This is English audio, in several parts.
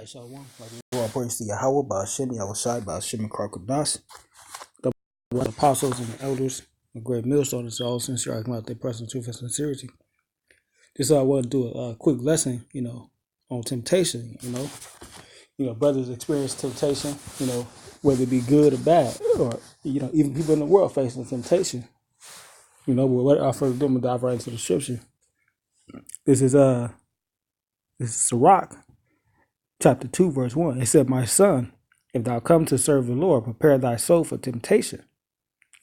Shalom. All praise to Yahweh, Ba'ashem, Yahushai, Ba'ashem, Karkadas, the apostles and the elders, the great millstones, all sincere, I out their personal truth and sincerity. Just I want to do a quick lesson, on temptation. Brothers experience temptation, whether it be good or bad, or even people in the world facing temptation. But what I further do, dive right into the scripture. This is Sirach, chapter 2, verse 1. It said, "My son, if thou come to serve the Lord, prepare thy soul for temptation."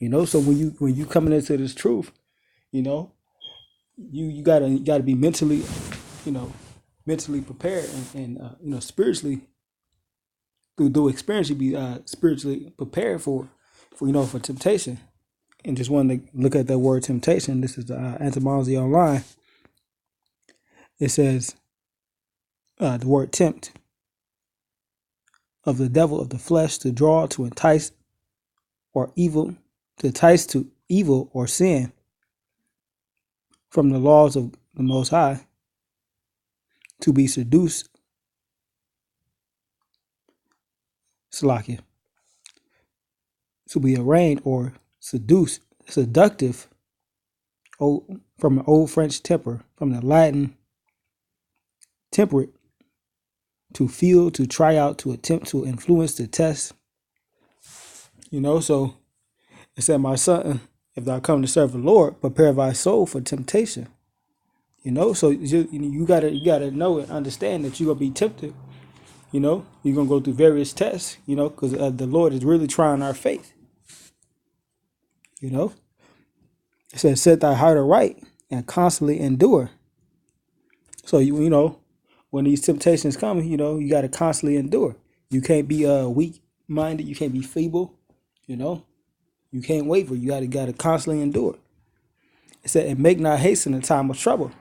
So when you coming into this truth, you gotta be mentally, mentally prepared and spiritually through experience, you be spiritually prepared for temptation. And just wanted to look at that word temptation. This is the etymology online. It says the word tempt, of the devil of the flesh, to draw, to entice, or evil, to entice to evil or sin from the laws of the Most High, to be seduced, Salakia, to be arraigned or seduced, seductive, from an old French temper, from the Latin temperate, to feel, to try out, to attempt, to influence, to test. So it said, "My son, if thou come to serve the Lord, prepare thy soul for temptation." So you gotta know and understand that you're gonna be tempted. You're gonna go through various tests. Because the Lord is really trying our faith. It says, "Set thy heart aright and constantly endure." So when these temptations come, you got to constantly endure. You can't be weak-minded. You can't be feeble. You can't waver. You got to constantly endure. It said, "And make not haste in the time of trouble."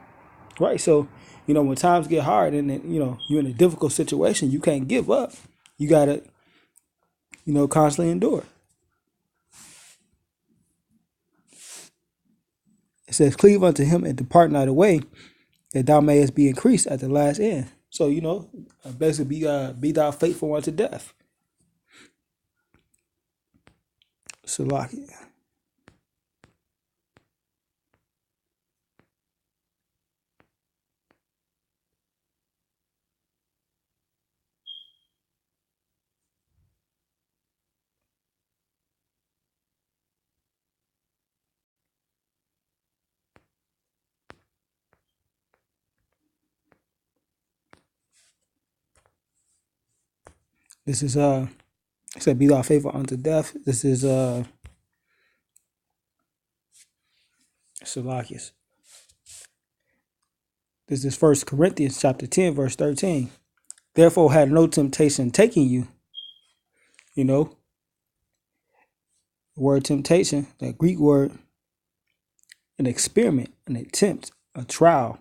Right. So when times get hard and you're in a difficult situation, you can't give up. You got to constantly endure. It says, "Cleave unto him and depart not away, that thou mayest be increased at the last end." So basically be thou faithful unto death. Salakia. This is it said, "Be thou faithful unto death." This is Salakias. This is 1 Corinthians chapter 10, verse 13. "Therefore had no temptation taking you." The word temptation, that Greek word, an experiment, an attempt, a trial,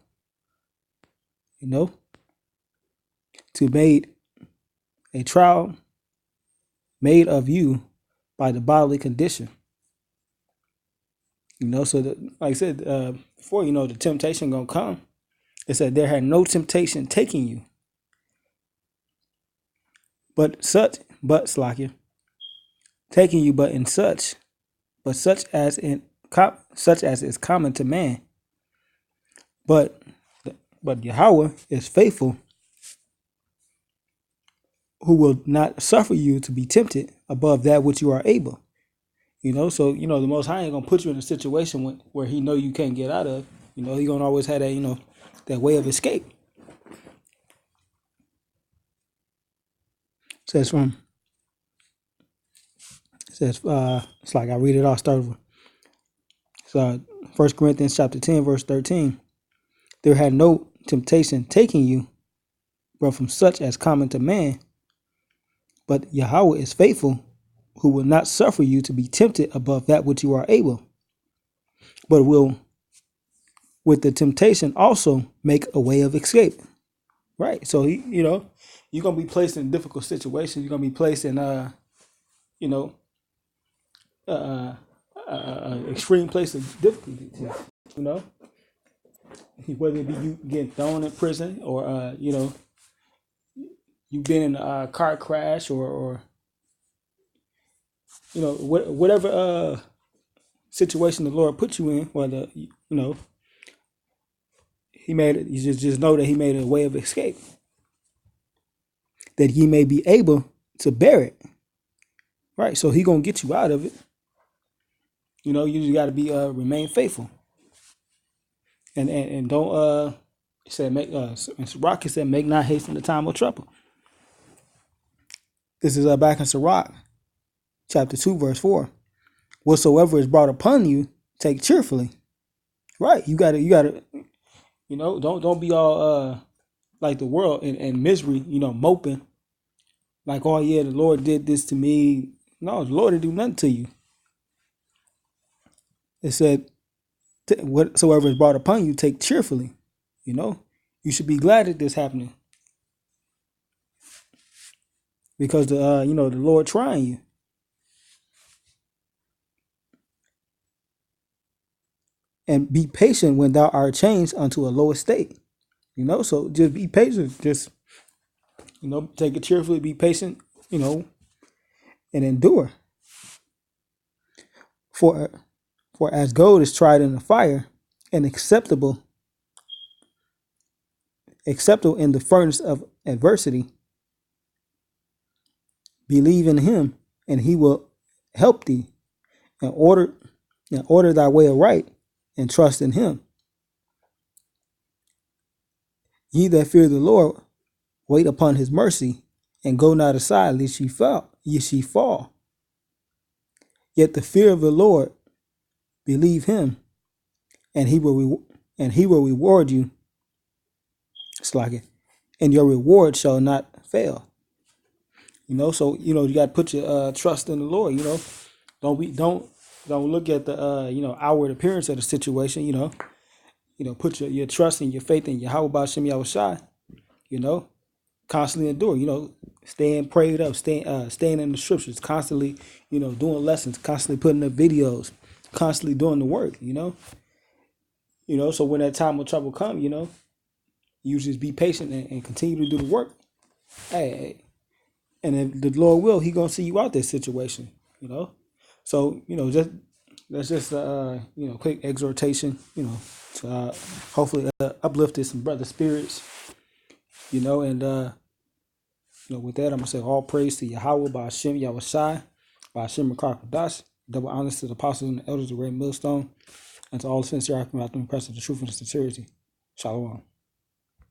to made a trial made of you by the bodily condition. So that, like I said before, the temptation gonna come. It said, "There had no temptation taking you, but Slakia, taking you, but such as is common to man. But Yahweh is faithful, who will not suffer you to be tempted above that which you are able." So the Most High ain't gonna put you in a situation where He know you can't get out of. He gonna always have that that way of escape. It says it's like I read it all. Start over. So 1 Corinthians chapter 10, verse 13. "There had no temptation taking you, but from such as common to man. But Yahweh is faithful, who will not suffer you to be tempted above that which you are able, but will with the temptation also make a way of escape." Right. So you're gonna be placed in difficult situations. You're gonna be placed in extreme place of difficulty. Whether it be you getting thrown in prison, or you've been in a car crash, or whatever situation the Lord put you in, whether He made it. You just know that He made a way of escape, that ye may be able to bear it. Right, so He gonna get you out of it. You just got to be remain faithful, and don't he said make in Sirach he said make not haste in the time of trouble. This is back in Sirach chapter 2 verse 4. Whatsoever is brought upon you, take cheerfully. Right, you gotta don't be all like the world in misery, moping like, oh yeah, the Lord did this to me. No, the Lord didn't do nothing to you. It said whatsoever is brought upon you, take cheerfully. You should be glad that this happening, because the Lord trying you. And be patient when thou art changed unto a low estate. So just be patient. Just take it cheerfully. Be patient. And endure. For as gold is tried in the fire, and acceptable in the furnace of adversity, believe in Him, and He will help thee, and order thy way aright, and trust in Him. Ye that fear the Lord, wait upon His mercy, and go not aside, lest ye fall. Yet the fear of the Lord, believe Him, and He will reward you. It's like it, and your reward shall not fail. So you got to put your trust in the Lord. Don't look at the outward appearance of the situation. Put your trust and your faith in Yahweh B'Shem Yahushai. Constantly endure. Staying prayed up, staying in the scriptures, constantly doing lessons, constantly putting up videos, constantly doing the work. So when that time of trouble come, you just be patient and continue to do the work. Hey, and if the Lord will, He gonna see you out this situation. So that's just quick exhortation. To hopefully uplift some brother spirits. And with that, I'm gonna say all praise to Yahweh B'Shem Yahushai, B'Shem Makar double honors to the apostles and the elders of the Great Millstone, and to all the sincere after the press of the truth and sincerity. Shalom.